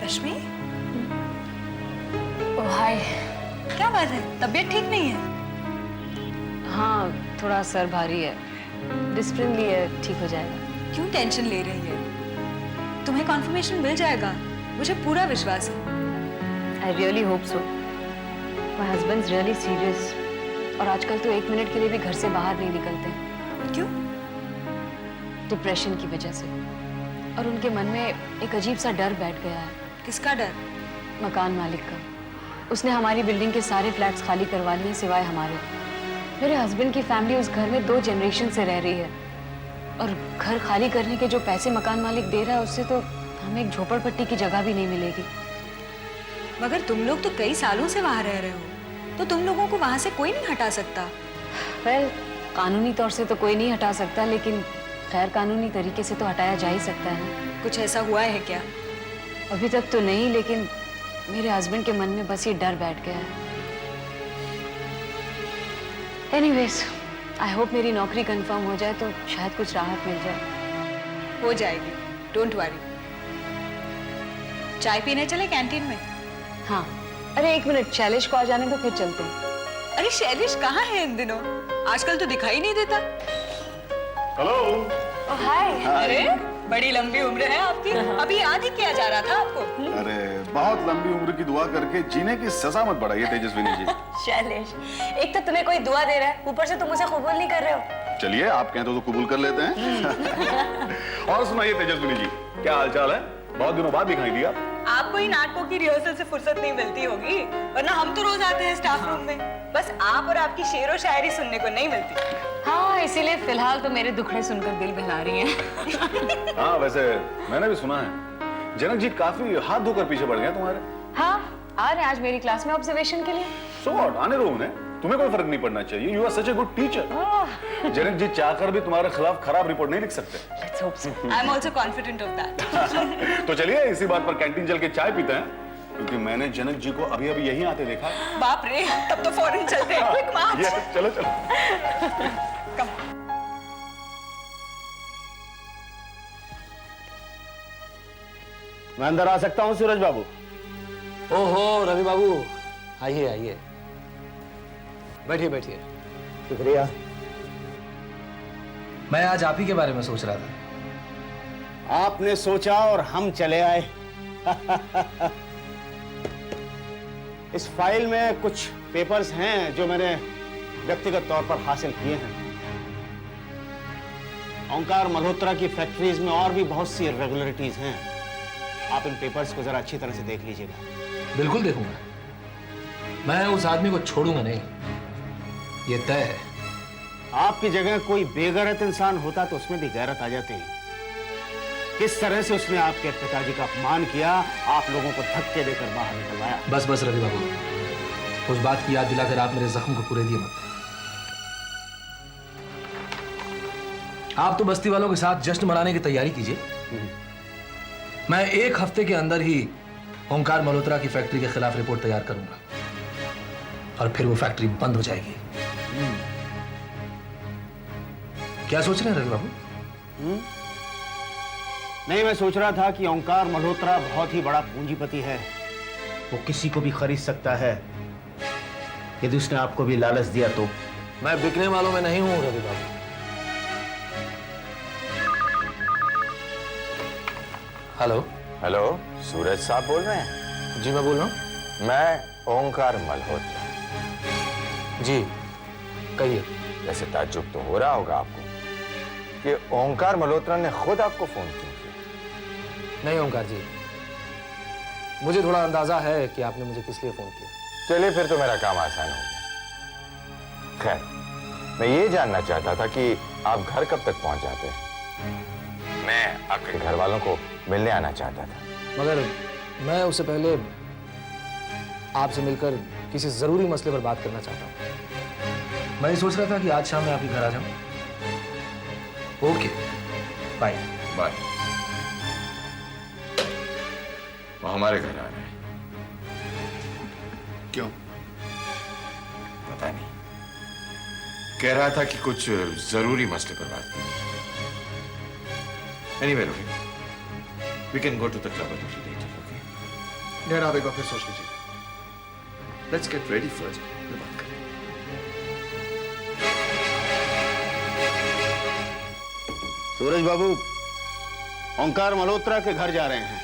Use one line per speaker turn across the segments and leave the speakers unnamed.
रश्मि,
ओह हाय।
क्या बात है, तबीयत ठीक नहीं है?
हाँ, थोड़ा सर भारी है, डिस्प्रिन ली है, ठीक हो जाएगा।
क्यों टेंशन ले रही है? तुम्हें कॉन्फर्मेशन मिल जाएगा, मुझे पूरा विश्वास है।
I really hope so. My husband really serious, और आजकल तो 1 मिनट के लिए भी घर से बाहर नहीं निकलते।
क्यों?
डिप्रेशन की वजह से, और उनके मन में एक अजीब सा डर बैठ गया है।
किसका डर?
मकान मालिक का। उसने हमारी बिल्डिंग के सारे फ्लैट्स खाली करवा लिए सिवाय हमारे। मेरे हस्बैंड की फैमिली उस घर में 2 जनरेशन से रह रही है, और घर खाली करने के जो पैसे मकान मालिक दे रहा है उससे तो हमें एक झोपड़पट्टी की जगह भी नहीं मिलेगी।
मगर तुम लोग तो कई सालों से वहां रह रहे हो, तो तुम लोगों को वहां से कोई नहीं हटा सकता।
वेल, कानूनी तौर से तो कोई नहीं हटा सकता, लेकिन गैर कानूनी तरीके से तो हटाया जा ही सकता है।
कुछ ऐसा हुआ है क्या?
अभी तक तो नहीं, लेकिन मेरे हस्बैंड के मन में बस ये डर बैठ गया है। एनीवेज, आई होप मेरी नौकरी कंफर्म हो जाए तो शायद कुछ राहत मिल जाए।
हो जाएगी, डोंट वरी। चाय पीने चले कैंटीन में?
हाँ, अरे 1 मिनट, शैलेश को आ जाने दो, फिर चलते हैं।
अरे शैलेश कहाँ है इन दिनों? आजकल तो दिखाई नहीं देता।
हेलो।
हाय।
अरे बड़ी लंबी उम्र है आपकी, अभी याद ही किया जा रहा था आपको।
अरे बहुत लंबी उम्र की दुआ करके जीने की सजा मत बढ़ाइए तेजस्विनी जी।
शैलेश, एक तो तुम्हें कोई दुआ दे रहा है, ऊपर से तुम उसे कबूल नहीं कर रहे हो।
चलिए, आप कहें तो कबूल कर लेते हैं। और सुनाइए तेजस्विनी जी, क्या हालचाल है? बहुत दिनों बाद दिखाई दिया।
आपको ही नाटकों की रिहर्सल से फुर्सत नहीं मिलती होगी, वरना हम तो रोज आते हैं स्टाफ रूम में। बस आप और आपकी शेरो शायरी सुनने को नहीं मिलती।
हाँ, इसीलिए फिलहाल तो मेरे दुखड़े सुनकर दिल बहला रही हैं।
हाँ, वैसे मैंने भी सुना है जनक जी काफी हाथ धोकर पीछे पड़ गए तुम्हारे।
हाँ, आ रहे हैं आज मेरी क्लास में ऑब्जर्वेशन के लिए।
सो व्हाट, आने दो उन्हें, तुम्हें कोई फर्क नहीं पड़ना चाहिए। You are such a good teacher. Janak ji चाहकर भी तुम्हारे खिलाफ खराब रिपोर्ट नहीं लिख सकते।
Let's hope so.
I am also confident of that.
तो चलिए इसी बात पर कैंटीन चल के चाय पीते हैं, क्योंकि मैंने जनक जी को अभी अभी यहीं आते देखा।
बाप रे, तब तो फौरन चलते हैं। क्विक मार्च।
चलो चलो।
कम।
मैं अंदर आ सकता हूँ सूरज बाबू?
ओहो रवि बाबू, आइए आइए, बैठिए बैठिए।
शुक्रिया।
मैं आज आप ही के बारे में सोच रहा था।
आपने सोचा और हम चले आए। इस फाइल में कुछ पेपर्स हैं जो मैंने व्यक्तिगत तौर पर हासिल किए हैं। ओंकार मल्होत्रा की फैक्ट्रीज में और भी बहुत सी इरेगुलरिटीज हैं। आप इन पेपर्स को जरा अच्छी तरह से देख लीजिएगा।
बिल्कुल देखूंगा, मैं उस आदमी को छोड़ूंगा नहीं, ये तय है।
आपकी जगह कोई बेगैरत इंसान होता तो उसमें भी गैरत आ जाती। किस तरह से उसने आपके पिताजी का अपमान किया, आप लोगों को धक्के देकर बाहर निकलवाया।
बस बस रवि बाबू, उस बात की याद दिलाकर आप मेरे जख्म को पूरे दिए मत। आप तो बस्ती वालों के साथ जश्न मनाने की तैयारी कीजिए। मैं 1 हफ्ते के अंदर ही ओंकार मल्होत्रा की फैक्ट्री के खिलाफ रिपोर्ट तैयार करूंगा, और फिर वो फैक्ट्री बंद हो जाएगी। क्या सोच रहे हैं रवि बाबू?
नहीं, मैं सोच रहा था कि ओंकार मल्होत्रा बहुत ही बड़ा पूंजीपति है। वो किसी को भी खरीद सकता है। यदि उसने आपको भी लालच दिया तो।
मैं बिकने वालों में नहीं हूं रवि बाबू। हेलो।
हेलो, सूरज साहब बोल रहे हैं?
जी मैं बोल रहा हूं।
मैं ओंकार मल्होत्रा।
जी कहिए।
वैसे ताज्जुब तो हो रहा होगा आपको कि ओंकार मल्होत्रा ने खुद आपको फोन क्यों किया?
नहीं ओंकार जी, मुझे थोड़ा अंदाजा है कि आपने मुझे किस लिए फोन किया।
चलिए फिर तो मेरा काम आसान हो गया। खैर, मैं ये जानना चाहता था कि आप घर कब तक पहुंच जाते हैं? मैं आपके घर वालों को मिलने आना चाहता था।
मगर मैं उससे पहले आपसे मिलकर किसी जरूरी मसले पर बात करना चाहता हूं। मैं ये सोच रहा था कि आज शाम मैं आपके घर आ जाऊं। Okay, bye.
बाय। वो हमारे घर आ रहे हैं।
क्यों?
पता नहीं, कह रहा था कि कुछ जरूरी मसले पर बात करनी। Anyway, Rohit, we can go to the club a little later, okay?
Dad आप एक बार फिर सोच लीजिए। लेट्स गेट रेडी फर्स्ट, फिर बात करें।
सूरज बाबू, ओंकार मल्होत्रा के घर जा रहे हैं,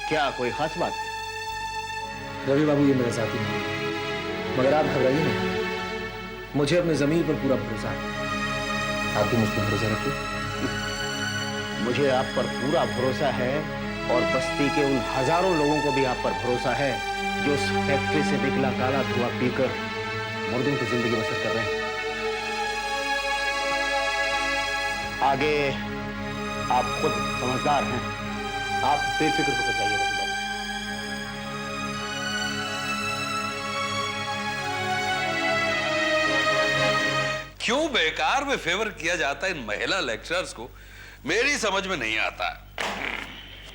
क्या कोई खास बात?
रवि बाबू, ये मेरा साथी नहीं है, मगर आप घबराइए नहीं, मुझे अपने जमीर पर पूरा भरोसा है। आप भी मुझ पर भरोसा रखिए।
मुझे आप पर पूरा भरोसा है और बस्ती के उन हजारों लोगों को भी आप पर भरोसा है जो उस फैक्ट्री से निकला काला धुआं पीकर मुर्दों की जिंदगी बसर कर रहे हैं। आगे आप खुद समझदार हैं, आप बेफिक्र होकर जाइए।
क्यों बेकार में फेवर किया जाता है इन महिला लेक्चरर्स को, मेरी समझ में नहीं आता।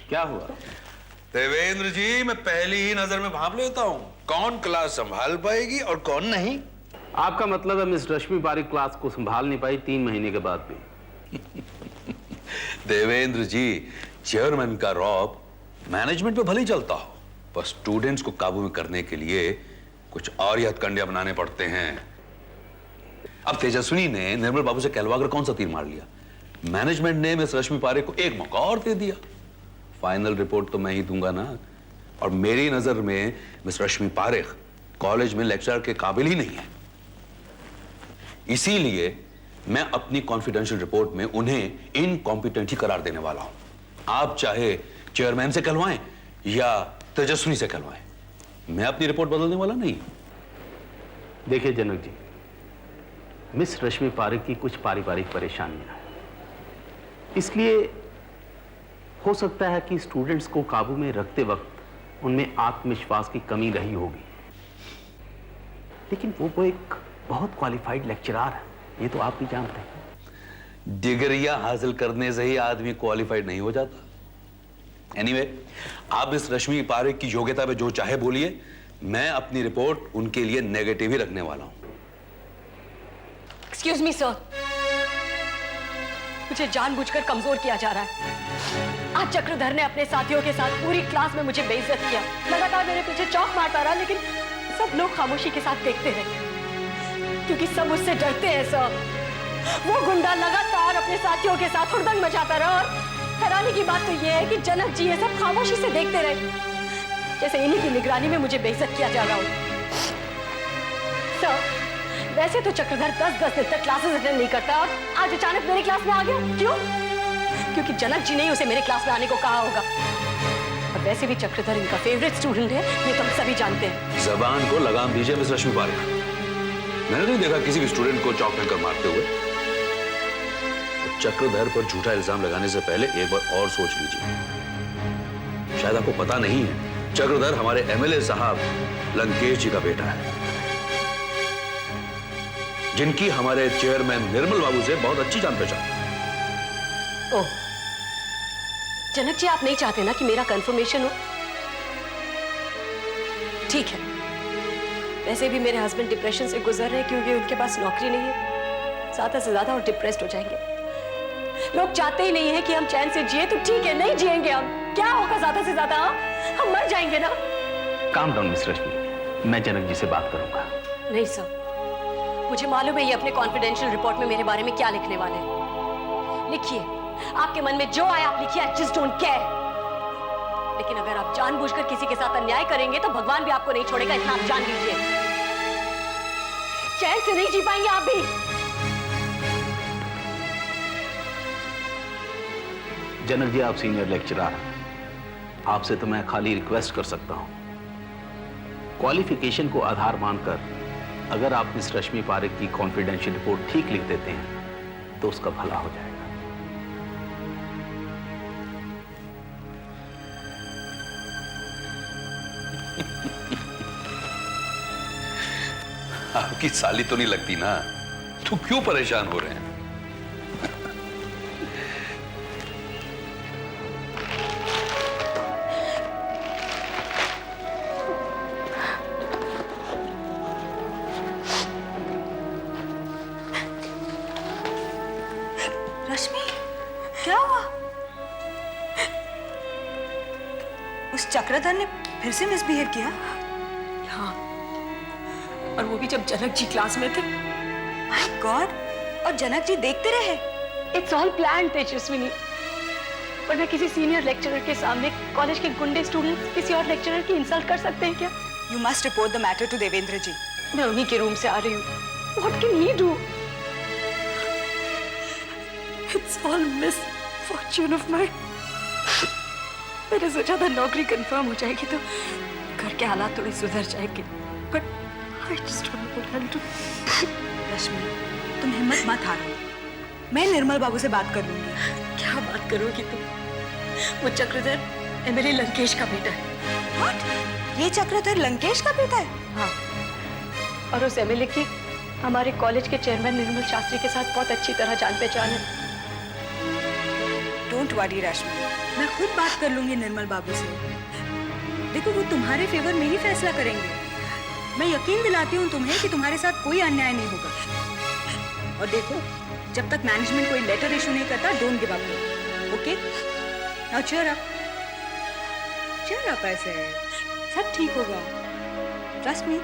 क्या हुआ?
देवेंद्र जी, मैं पहली ही नजर में भांप लेता हूं कौन क्लास संभाल पाएगी और कौन नहीं।
आपका मतलब है मिस रश्मि पारिक क्लास को संभाल नहीं पाई 3 महीने के बाद भी?
देवेंद्र जी, चेयरमैन का रौब मैनेजमेंट में भले ही चलता हो, पर स्टूडेंट्स को काबू में करने के लिए कुछ और ही हथकंडे अपनाने पड़ते हैं। अब तेजस्विनी ने निर्मल बाबू से कहलवाकर कौन सा तीर मार लिया? मैनेजमेंट ने मिस रश्मि पारिक को एक मौका और दे दिया। फाइनल रिपोर्ट तो मैं ही दूंगा ना, और मेरी नजर में मिस रश्मि पारिक कॉलेज में लेक्चरर के काबिल ही नहीं है। इसीलिए मैं अपनी कॉन्फिडेंशियल रिपोर्ट में उन्हें इनकॉम्पिटेंट ही करार देने वाला हूं। आप चाहे चेयरमैन से कहलवाएं या तेजस्विनी से कहलवाएं, मैं अपनी रिपोर्ट बदलने वाला नहीं।
देखिए जनक जी, मिस रश्मि पारिक की कुछ पारिवारिक परेशानियां हैं, इसलिए हो सकता है कि स्टूडेंट्स को काबू में रखते वक्त उनमें आत्मविश्वास की कमी रही होगी, लेकिन वो एक बहुत क्वालिफाइड लेक्चरर है, ये तो आप भी जानते हैं।
डिग्रियां हासिल करने से ही आदमी क्वालिफाइड नहीं हो जाता। एनीवे, आप इस रश्मि पारिक की योग्यता पे जो चाहे बोलिए, मैं अपनी रिपोर्ट उनके लिए नेगेटिव ही रखने वाला हूं।
एक्सक्यूज मी सर, मुझे जानबूझकर कमजोर किया जा रहा है। आज चक्रधर ने अपने साथियों के साथ पूरी क्लास में मुझे बेइज्जत किया, लगातार मेरे पीछे चौक मारता रहा, लेकिन सब लोग खामोशी के साथ देखते रहे, क्योंकि सब उससे डरते हैं सर। वो गुंडा लगातार अपने साथियों के साथ हुड़दंग मचाता रहा, और हैरानी की बात तो ये है कि जनक जी ये सब खामोशी से देखते रहे, जैसे इन्हीं की निगरानी में मुझे बेइज्जत किया जा रहा हो। सर, वैसे तो चक्रधर 10-10 दिन तक क्लासेस अटेंड नहीं करता, और आज अचानक मेरी क्लास में आ गया। क्यों? क्योंकि जनक जी ने उसे मेरे क्लास में आने को कहा होगा। और वैसे भी चक्रधर इनका फेवरेट स्टूडेंट है, ये तो हम सभी जानते हैं।
जबान को लगाम दीजिए मिस रश्मि पारिक। मैंने नहीं देखा किसी भी स्टूडेंट को चौक कर मारते हुए। तो चक्रधर पर झूठा इल्जाम लगाने से पहले एक बार और सोच लीजिए। शायद आपको पता नहीं है, चक्रधर हमारे एमएलए साहब लंकेश जी का बेटा है, जिनकी हमारे चेयरमैन निर्मल बाबू से बहुत अच्छी जान पहचान है।
ओह, जनक जी आप नहीं चाहते ना कि मेरा कंफर्मेशन हो? ठीक है। वैसे भी मेरे हस्बैंड डिप्रेशन से गुजर रहे हैं, क्योंकि उनके पास नौकरी नहीं है। ज्यादा से ज्यादा और डिप्रेस्ड हो जाएंगे। लोग चाहते ही नहीं है कि हम चैन से जिए, तो ठीक है, नहीं जिएंगे हम। क्या होगा ज्यादा से ज्यादा? हम मर जाएंगे ना।
काम डाउन मिस रश्मि, मैं जनक जी से बात करूंगा।
नहीं सर, मुझे मालूम है ये अपने कॉन्फिडेंशियल रिपोर्ट में मेरे बारे में क्या लिखने वाले हैं। लिखिए, आपके मन में जो आया आप लिखिए, आई जस्ट डोंट केयर। लेकिन अगर आप जानबूझकर किसी के साथ अन्याय करेंगे तो भगवान भी आपको नहीं छोड़ेगा, इतना आप जान लीजिए। चैन से नहीं जी पाएंगे आप भी।
जनक जी, आप सीनियर लेक्चरर, आपसे तो मैं खाली रिक्वेस्ट कर सकता हूं, क्वालिफिकेशन को आधार मानकर अगर आप मिस रश्मि पारिक की कॉन्फिडेंशियल रिपोर्ट ठीक लिख देते हैं तो उसका भला हो जाएगा।
आपकी साली तो नहीं लगती ना, तो क्यों परेशान हो रहे हैं?
रश्मि, क्या हुआ?
उस चक्रधर ने फिर से मिसबिहेव किया?
हाँ, और वो भी जब जनक जी क्लास में थे।
My God! और जनक जी देखते रहे?
It's all plan Tejaswini. वरना किसी सीनियर लेक्चरर के सामने कॉलेज के गुंडे स्टूडेंट्स किसी और लेक्चरर की इंसल्ट कर सकते हैं क्या?
You must report the matter to Devendra ji.
मैं उन्हीं के रूम से आ रही हूँ। What can he do? It's all misfortune of mine. मैंने सोचा था नौकरी कंफर्म हो जाएगी तो घर के हालात थोड़े सुधर जाएंगे, but I just don't know what I'll do.
रश्मि, तुम हिम्मत मत हारो। मैं निर्मल बाबू से बात कर लूंगी।
क्या बात करोगी तुम? वो चक्रधर एमएलए लंकेश का बेटा है।
What? ये चक्रधर लंकेश का बेटा है?
हाँ, और उस एमएलए की हमारे कॉलेज के चेयरमैन निर्मल शास्त्री के साथ बहुत अच्छी तरह जान पहचान है।
डोंट वरी रश्मि, मैं खुद बात कर लूंगी निर्मल बाबू से। देखो, वो तुम्हारे फेवर में ही फैसला करेंगे। मैं यकीन दिलाती हूँ तुम्हें कि तुम्हारे साथ कोई अन्याय नहीं होगा। और देखो, जब तक मैनेजमेंट कोई लेटर इशू नहीं करता, don't give up. Okay? Now cheer up. Cheer up, ऐसे सब ठीक होगा। Trust me.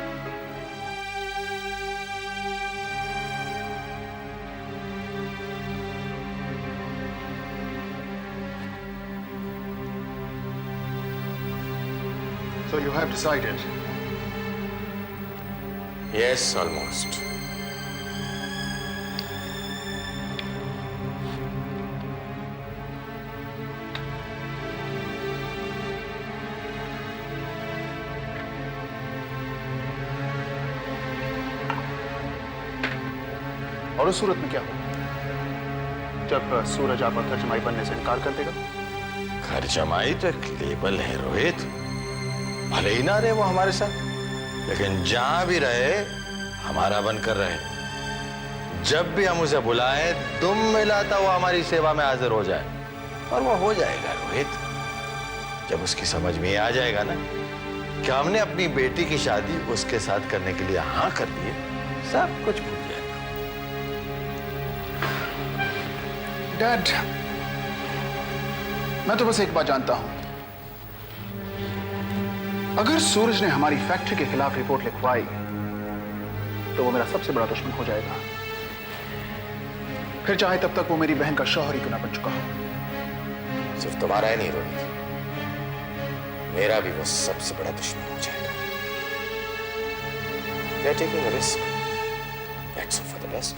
So you have decided.
Yes, almost.
और उस सूरत में क्या होगा जब सूरज आपका खर्चमाई बनने से इनकार कर देगा?
खर्चमाई तो एक लेबल है रोहित। भले ही ना रहे वो हमारे साथ, लेकिन जहां भी रहे हमारा बनकर रहे। जब भी हम उसे बुलाएं, दुम मिलाता वो हमारी सेवा में हाजिर हो जाए। और वो हो जाएगा रोहित, जब उसकी समझ में आ जाएगा ना कि हमने अपनी बेटी की शादी उसके साथ करने के लिए हाँ कर दी है, सब कुछ भूल जाएगा।
डैड, मैं तो बस एक बात जानता हूं, अगर सूरज ने हमारी फैक्ट्री के खिलाफ रिपोर्ट लिखवाई तो वो मेरा सबसे बड़ा दुश्मन हो जाएगा, फिर चाहे तब तक वो मेरी बहन का शौहर ही क्यों ना बन चुका हो।
सिर्फ तुम्हारा ही नहीं रोहित, मेरा भी वो सबसे बड़ा दुश्मन हो जाएगा। We are taking a risk. Let's hope for the best.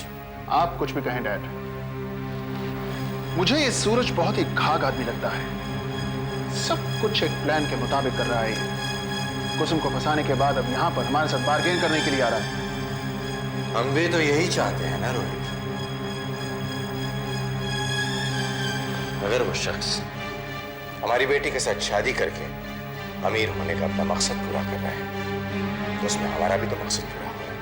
आप कुछ भी कहें डैड, मुझे ये सूरज बहुत ही घाघ आदमी लगता है। सब कुछ एक प्लान के मुताबिक कर रहा है। कुसुम को फंसाने के बाद अब यहां पर हमारे साथ बार्गेन करने के लिए आ रहा है।
हम भी तो यही चाहते हैं ना रोहित। अगर वो शख्स हमारी बेटी के साथ शादी करके अमीर होने का अपना मकसद पूरा कर रहा है, तो उसमें हमारा भी तो मकसद पूरा हो रहा है।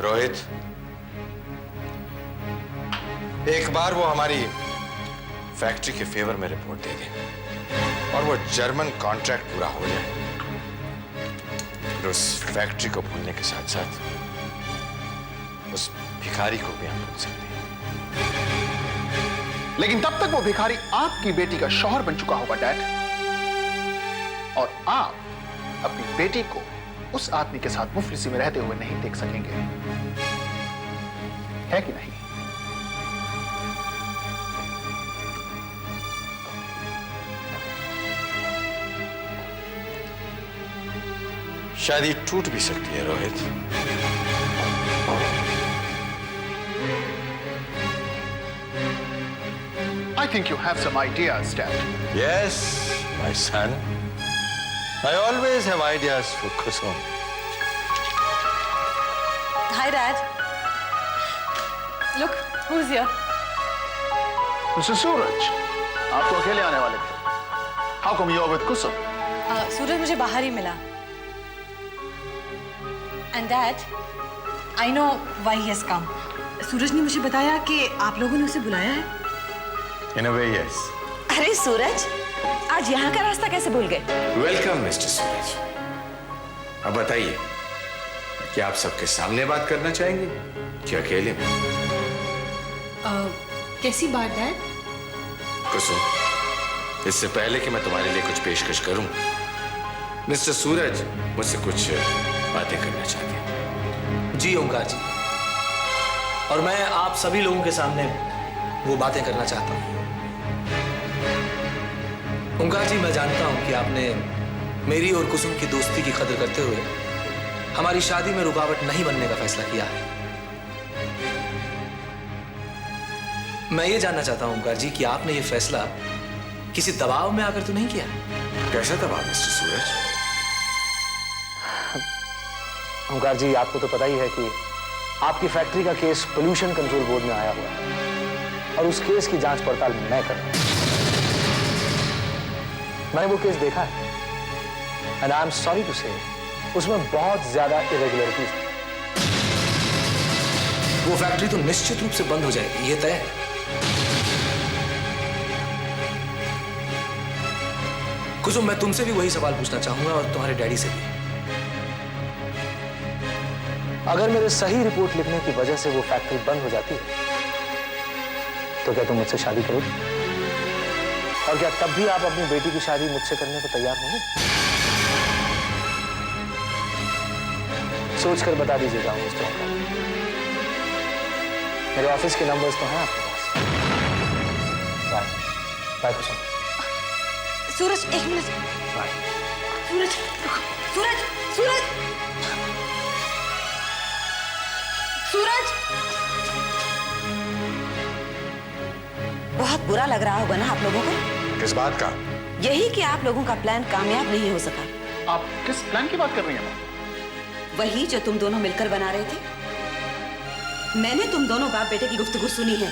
रोहित, एक बार वो हमारी फैक्ट्री के फेवर में रिपोर्ट दे दे और वो जर्मन कॉन्ट्रैक्ट पूरा हो जाए, फिर उस फैक्ट्री को भूलने के साथ साथ उस भिखारी को भी हम भूल सकते हैं।
लेकिन तब तक वो भिखारी आपकी बेटी का शौहर बन चुका होगा डैड, और आप अपनी बेटी को उस आदमी के साथ मुफलिसी में रहते हुए नहीं देख सकेंगे, है कि नहीं?
शादी टूट भी सकती है Rohit.
I think you have some ideas, Dad.
Yes, my son. I always have ideas for Kusum.
Hi, Dad.
Look, who's here?
Mr. Suraj, आप तो अकेले आने वाले थे। How come you're with Kusum?
सूरज मुझे बाहर ही मिला। And Dad, I know why he has come. सूरज ने मुझे बताया कि आप लोगों ने उसे बुलाया है।
In a way, yes.
अरे सूरज, आज यहाँ का रास्ता कैसे भूल गए?
Welcome, Mr. सूरज। अब बताइए, क्या आप सबके सामने बात करना चाहेंगे कि अकेले में?
कैसी बात डैड?
कुसुम, इससे पहले कि मैं तुम्हारे लिए कुछ पेशकश करूं, मिस्टर सूरज मुझसे कुछ बातें करना चाहते हैं।
जी ओंकार जी, और मैं आप सभी लोगों के सामने वो बातें करना चाहता हूं। ओंकार जी, मैं जानता हूं कि आपने मेरी और कुसुम की दोस्ती की कदर करते हुए हमारी शादी में रुकावट नहीं बनने का फैसला किया है। मैं ये जानना चाहता हूं ओंकार जी कि आपने ये फैसला किसी दबाव में आकर तो नहीं किया?
कैसा दबाव मिस्टर सूरज?
ओंकार जी, आपको तो पता ही है कि आपकी फैक्ट्री का केस पोल्यूशन कंट्रोल बोर्ड में आया हुआ है और उस केस की जांच पड़ताल मैं कर रहा हूं। मैंने वो केस देखा है and I am sorry to say उसमें बहुत ज्यादा इरेगुलरिटीज है। वो फैक्ट्री तो निश्चित रूप से बंद हो जाएगी, ये तय है। कुसुम, मैं तुमसे भी वही सवाल पूछना चाहूंगा और तुम्हारे डैडी से भी। अगर मेरे सही रिपोर्ट लिखने की वजह से वो फैक्ट्री बंद हो जाती है तो क्या तुम मुझसे शादी करोगे? और क्या तब भी आप अपनी बेटी की शादी मुझसे करने को तैयार होंगे? सोचकर बता दीजिएगा मिस्टर ओंकार। मेरे ऑफिस के नंबर्स तो हैं आपके पास। बाय बाय कुसुम।
सूरज, एक मिनट।
बाय।
सूरज, सूरज, सूरज, सूरज। बहुत बुरा लग रहा होगा ना आप लोगों को?
किस बात का?
यही कि आप लोगों का प्लान कामयाब नहीं हो सका।
आप किस प्लान की बात कर रही हैं?
वही जो तुम दोनों मिलकर बना रहे थे। मैंने तुम दोनों बाप बेटे की गुफ्तगू सुनी है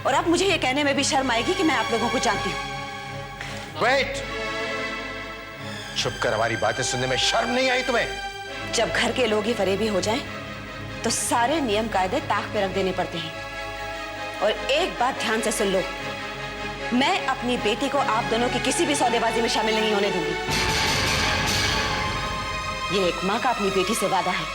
और अब मुझे ये कहने में भी शर्म आएगी कि मैं आप लोगों को जानती हूँ।
वेट! छुप कर हमारी बातें सुनने में शर्म नहीं आई तुम्हें?
जब घर के लोग ही फरेबी हो जाएं, तो सारे नियम कायदे ताक पे रख देने पड़ते हैं। और एक बात ध्यान से सुन लो, मैं अपनी बेटी को आप दोनों की किसी भी सौदेबाजी में शामिल नहीं होने दूंगी। ये एक माँ का अपनी बेटी से वादा है।